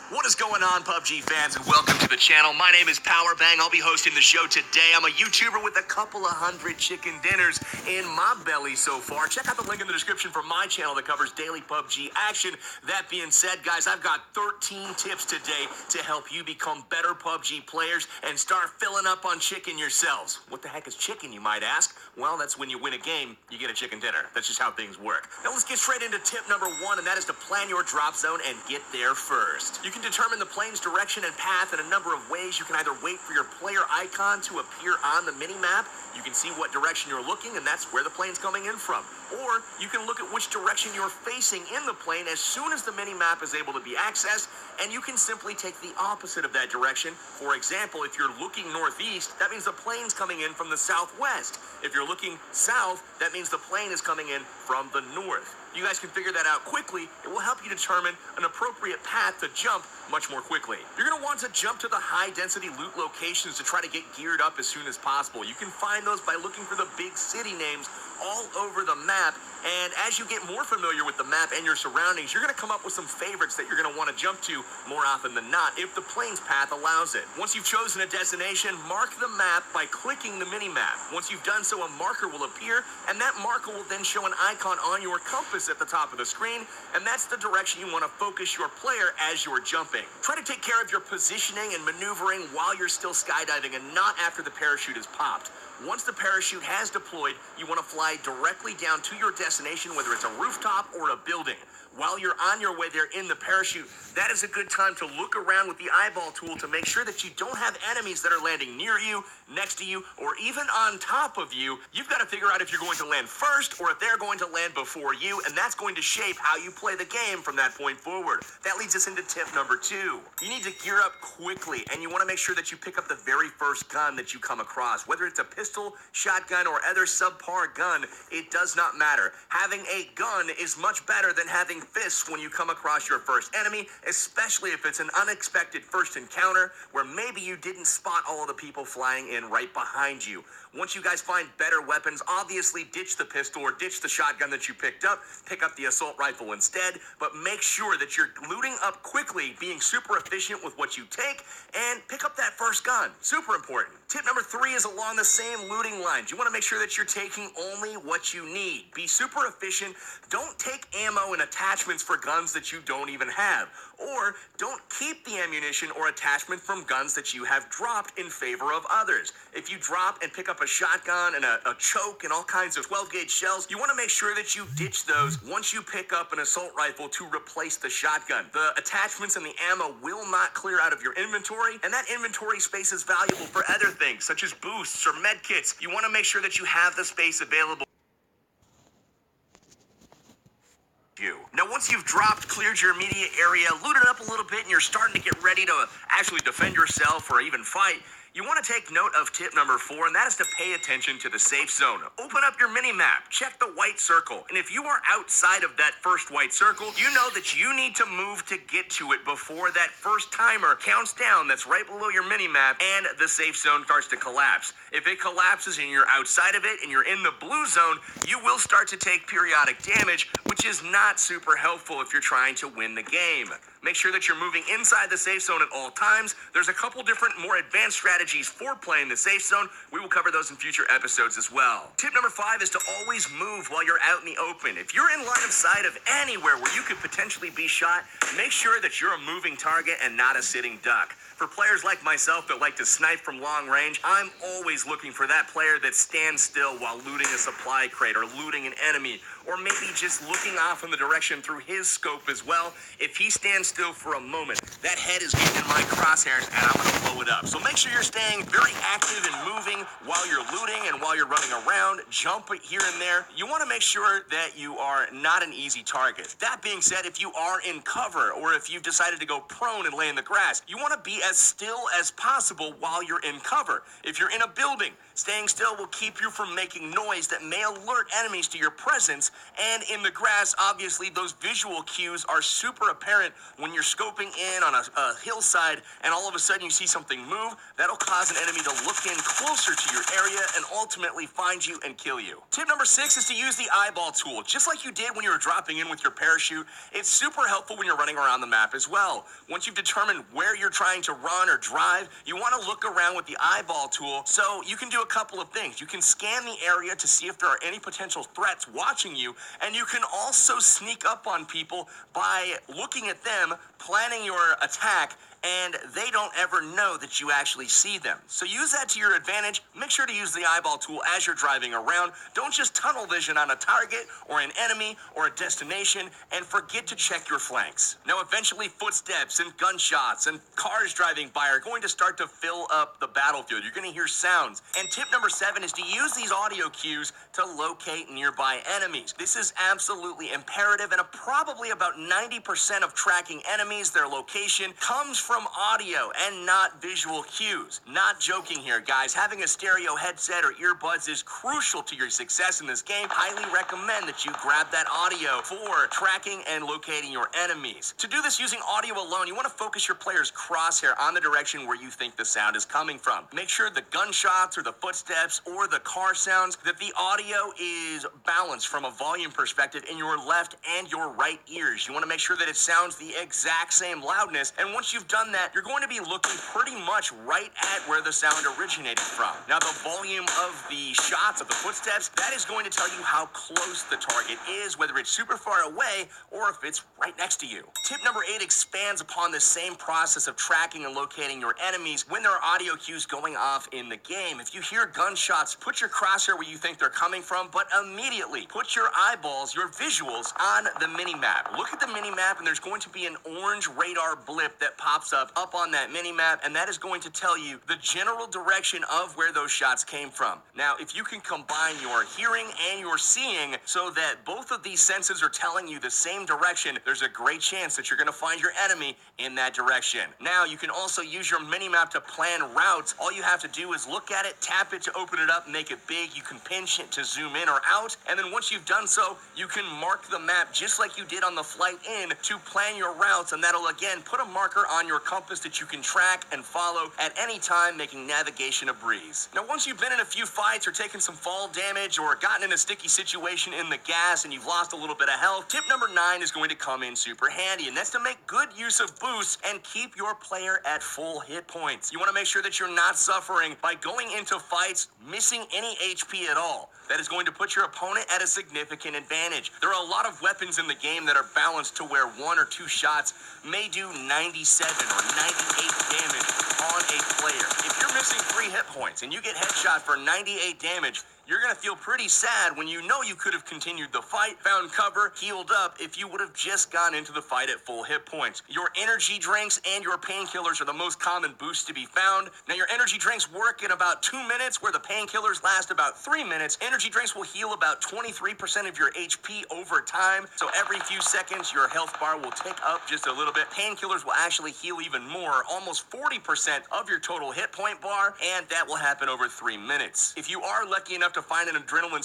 What is going on, PUBG fans, and welcome to the channel. My name is Powerbang. I'll be hosting the show today. I'm a YouTuber with a couple of hundred chicken dinners in my belly so far. Check out the link in the description for my channel that covers daily PUBG action. That being said, guys, I've got 13 tips today to help you become better PUBG players and start filling up on chicken yourselves. What the heck is chicken, you might ask? Well, that's when you win a game, you get a chicken dinner. That's just how things work. Now let's get straight into tip number 1, and that is to plan your drop zone and get there first. You can determine the plane's direction and path in a number of ways. You can either wait for your player icon to appear on the mini-map. You can see what direction you're looking, and that's where the plane's coming in from. Or you can look at which direction you're facing in the plane as soon as the mini-map is able to be accessed, and you can simply take the opposite of that direction. For example, if you're looking northeast, that means the plane's coming in from the southwest. If you're looking south, that means the plane is coming in from the north. You guys can figure that out quickly. It will help you determine an appropriate path to jump much more quickly. You're going to want to jump to the high-density loot locations to try to get geared up as soon as possible. You can find those by looking for the big city names all over the map, and as you get more familiar with the map and your surroundings, you're going to come up with some favorites that you're going to want to jump to more often than not if the plane's path allows it. Once you've chosen a destination, mark the map by clicking the mini-map. Once you've done so, a marker will appear, and that marker will then show an icon on your compass at the top of the screen, and that's the direction you want to focus your player as you're jumping. Try to take care of your positioning and maneuvering while you're still skydiving and not after the parachute is popped. Once the parachute has deployed, you want to fly directly down to your destination, whether it's a rooftop or a building. While you're on your way there in the parachute, that is a good time to look around with the eyeball tool to make sure that you don't have enemies that are landing near you, next to you, or even on top of you. You've got to figure out if you're going to land first or if they're going to land before you, and that's going to shape how you play the game from that point forward. That leads us into tip number 2. You need to gear up quickly, and you want to make sure that you pick up the very first gun that you come across. Whether it's a pistol, shotgun, or other subpar gun, it does not matter. Having a gun is much better than having fists when you come across your first enemy, especially if it's an unexpected first encounter where maybe you didn't spot all of the people flying in right behind you. Once you guys find better weapons, obviously ditch the pistol or ditch the shotgun that you picked up, pick up the assault rifle instead, but make sure that you're looting up quickly, being super efficient with what you take, and pick up that first gun. Super important. Tip number 3 is along the same looting lines. You want to make sure that you're taking only what you need. Be super efficient. Don't take ammo and attachments for guns that you don't even have. Or don't keep the ammunition or attachment from guns that you have dropped in favor of others. If you drop and pick up a shotgun and a choke and all kinds of 12-gauge shells, you want to make sure that you ditch those once you pick up an assault rifle to replace the shotgun. The attachments and the ammo will not clear out of your inventory, and that inventory space is valuable for other things, such as boosts or med kits. You want to make sure that you have the space available. Now, once you've dropped, cleared your immediate area, looted up a little bit, and you're starting to get ready to actually defend yourself or even fight, you want to take note of tip number 4, and that is to pay attention to the safe zone. Open up your mini-map, check the white circle, and if you are outside of that first white circle, you know that you need to move to get to it before that first timer counts down that's right below your mini-map and the safe zone starts to collapse. If it collapses and you're outside of it and you're in the blue zone, you will start to take periodic damage, which is not super helpful if you're trying to win the game. Make sure that you're moving inside the safe zone at all times. There's a couple different, more advanced strategies for playing the safe zone. We will cover those in future episodes as well. Tip number 5 is to always move while you're out in the open. If you're in line of sight of anywhere where you could potentially be shot, make sure that you're a moving target and not a sitting duck. For players like myself that like to snipe from long range, I'm always looking for that player that stands still while looting a supply crate or looting an enemy, or maybe just looking off in the direction through his scope as well. If he stands still for a moment, that head is getting in my crosshairs and I'm going to blow it up. So make sure you're staying very active and moving while you're looting and while you're running around. Jump here and there. You want to make sure that you are not an easy target. That being said, if you are in cover or if you've decided to go prone and lay in the grass, you want to be as still as possible while you're in cover. If you're in a building, staying still will keep you from making noise that may alert enemies to your presence, and in the grass, contrast, obviously, those visual cues are super apparent when you're scoping in on a hillside and all of a sudden you see something move. That'll cause an enemy to look in closer to your area and ultimately find you and kill you. Tip number 6 is to use the eyeball tool. Just like you did when you were dropping in with your parachute, it's super helpful when you're running around the map as well. Once you've determined where you're trying to run or drive, you want to look around with the eyeball tool so you can do a couple of things. You can scan the area to see if there are any potential threats watching you, and you can also sneak up on people by looking at them, planning your attack, and they don't ever know that you actually see them. So use that to your advantage. Make sure to use the eyeball tool as you're driving around. Don't just tunnel vision on a target or an enemy or a destination and forget to check your flanks. Now, eventually footsteps and gunshots and cars driving by are going to start to fill up the battlefield. You're going to hear sounds. And tip number 7 is to use these audio cues to locate nearby enemies. This is absolutely imperative, and probably about 90% of tracking enemies, their location, comes from audio and not visual cues. Not joking here, guys. Having a stereo headset or earbuds is crucial to your success in this game. Highly recommend that you grab that audio for tracking and locating your enemies. To do this using audio alone, you want to focus your player's crosshair on the direction where you think the sound is coming from. Make sure the gunshots or the footsteps or the car sounds, that the audio is balanced from a volume perspective in your left and your right ears. You want to make sure that it sounds the exact same loudness, and once you've done that, you're going to be looking pretty much right at where the sound originated from. Now, the volume of the shots, of the footsteps, that is going to tell you how close the target is, whether it's super far away or if it's right next to you. Tip number 8 expands upon the same process of tracking and locating your enemies when there are audio cues going off in the game. If you hear gunshots, put your crosshair where you think they're coming from, but immediately put your eyeballs, your visuals, on the mini-map. Look at the mini-map, and there's going to be an orange radar blip that pops up on that mini-map, and that is going to tell you the general direction of where those shots came from. Now, if you can combine your hearing and your seeing so that both of these senses are telling you the same direction, there's a great chance that you're going to find your enemy in that direction. Now, you can also use your mini-map to plan routes. All you have to do is look at it, tap it to open it up, make it big. You can pinch it to zoom in or out, and then once you've done so, you can mark the map just like you did on the flight in to plan your routes, and that'll again put a marker on your compass that you can track and follow at any time, making navigation a breeze. Now, once you've been in a few fights or taken some fall damage or gotten in a sticky situation in the gas and you've lost a little bit of health, tip number 9 is going to come in super handy, and that's to make good use of boosts and keep your player at full hit points. You want to make sure that you're not suffering by going into fights missing any HP at all. That is going to put your opponent at a significant advantage. There are a lot of weapons in the game that are balanced to where 1 or 2 shots may do 97 or 98 damage on a player. If you're missing 3 hit points and you get headshot for 98 damage, you're going to feel pretty sad when you know you could have continued the fight, found cover, healed up if you would have just gone into the fight at full hit points. Your energy drinks and your painkillers are the most common boosts to be found. Now, your energy drinks work in about 2 minutes, where the painkillers last about 3 minutes. Energy drinks will heal about 23% of your HP over time, so every few seconds your health bar will tick up just a little bit. Painkillers will actually heal even more, almost 40% of your total hit point bar, and that will happen over 3 minutes. If you are lucky enough to find an adrenaline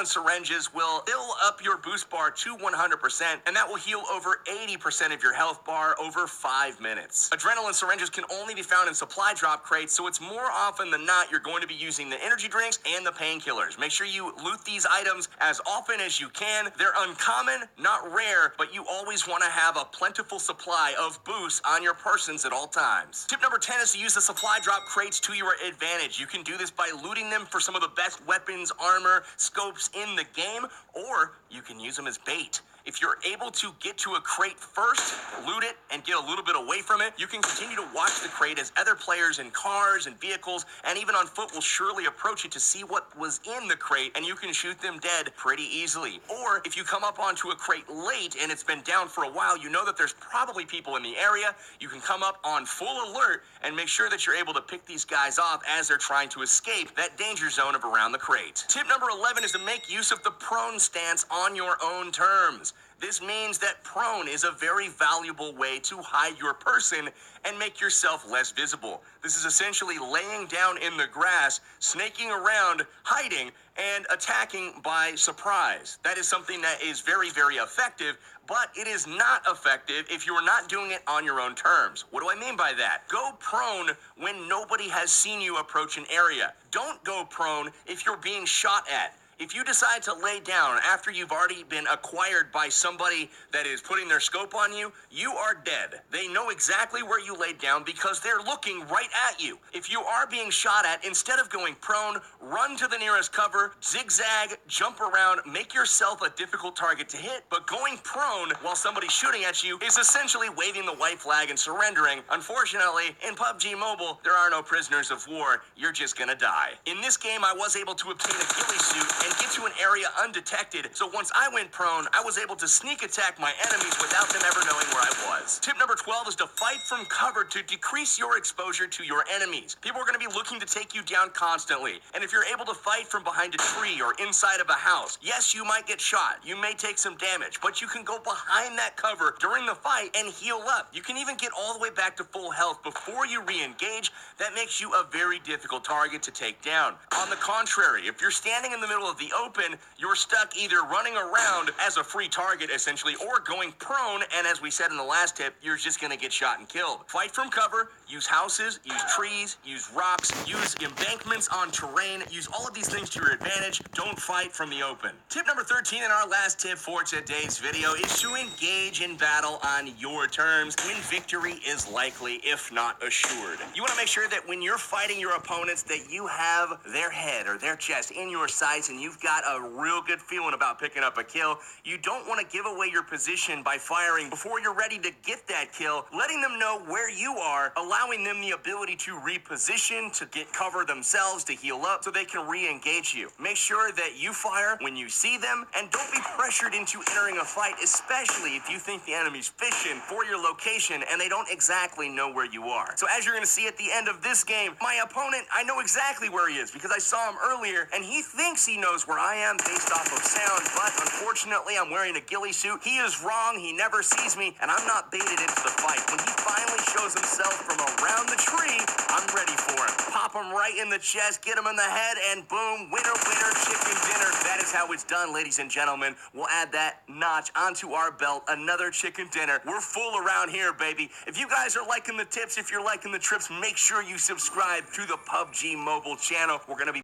syringes will fill up your boost bar to 100%, and that will heal over 80% of your health bar over 5 minutes. Adrenaline syringes can only be found in supply drop crates, so it's more often than not you're going to be using the energy drinks and the painkillers. Make sure you loot these items as often as you can. They're uncommon, not rare, but you always want to have a plentiful supply of boosts on your persons at all times. Tip number 10 is to use the supply drop crates to your advantage. You can do this by looting them for some of the best weapons, armor, scopes in the game, or you can use them as bait. If you're able to get to a crate first, loot it, and get a little bit away from it, you can continue to watch the crate as other players in cars and vehicles and even on foot will surely approach it to see what was in the crate, and you can shoot them dead pretty easily. Or if you come up onto a crate late and it's been down for a while, you know that there's probably people in the area. You can come up on full alert and make sure that you're able to pick these guys off as they're trying to escape that danger zone of around the crate. Tip number 11 is to make use of the prone stance on your own terms. This means that prone is a very valuable way to hide your person and make yourself less visible. This is essentially laying down in the grass, snaking around, hiding, and attacking by surprise. That is something that is very, very effective, but it is not effective if you are not doing it on your own terms. What do I mean by that? Go prone when nobody has seen you approach an area. Don't go prone if you're being shot at. If you decide to lay down after you've already been acquired by somebody that is putting their scope on you, you are dead. They know exactly where you laid down because they're looking right at you. If you are being shot at, instead of going prone, run to the nearest cover, zigzag, jump around, make yourself a difficult target to hit, but going prone while somebody's shooting at you is essentially waving the white flag and surrendering. Unfortunately, in PUBG Mobile, there are no prisoners of war. You're just gonna die. In this game, I was able to obtain a ghillie suit and get to an area undetected, so once I went prone, I was able to sneak attack my enemies without them ever knowing where I was. Tip number 12 is to fight from cover to decrease your exposure to your enemies. People are going to be looking to take you down constantly, and if you're able to fight from behind a tree or inside of a house, yes, you might get shot, you may take some damage, but you can go behind that cover during the fight and heal up. You can even get all the way back to full health before you re-engage. That makes you a very difficult target to take down. On the contrary, if you're standing in the middle of the open, you're stuck either running around as a free target, essentially, or going prone, and as we said in the last tip, you're just gonna get shot and killed. Fight from cover, use houses, use trees, use rocks, use embankments on terrain, use all of these things to your advantage. Don't fight from the open. Tip number 13 and our last tip for today's video is to engage in battle on your terms when victory is likely, if not assured. You wanna make sure that when you're fighting your opponents that you have their head or their chest in your sights and you've got a real good feeling about picking up a kill. You don't want to give away your position by firing before you're ready to get that kill, letting them know where you are, allowing them the ability to reposition, to get cover themselves, to heal up so they can re-engage you. Make sure that you fire when you see them, and don't be pressured into entering a fight, especially if you think the enemy's fishing for your location and they don't exactly know where you are. So as you're going to see at the end of this game, my opponent, I know exactly where he is because I saw him earlier, and he thinks he knows where I am based off of sound, but unfortunately I'm wearing a ghillie suit. He is wrong, he never sees me, and I'm not baited into the fight. When he finally shows himself from around the tree, I'm ready for him. Pop him right in the chest, get him in the head, and boom, winner, winner, chicken dinner. That is how it's done, ladies and gentlemen. We'll add that notch onto our belt, another chicken dinner. We're full around here, baby. If you guys are liking the tips, if you're liking the trips, make sure you subscribe to the PUBG Mobile channel. We're gonna be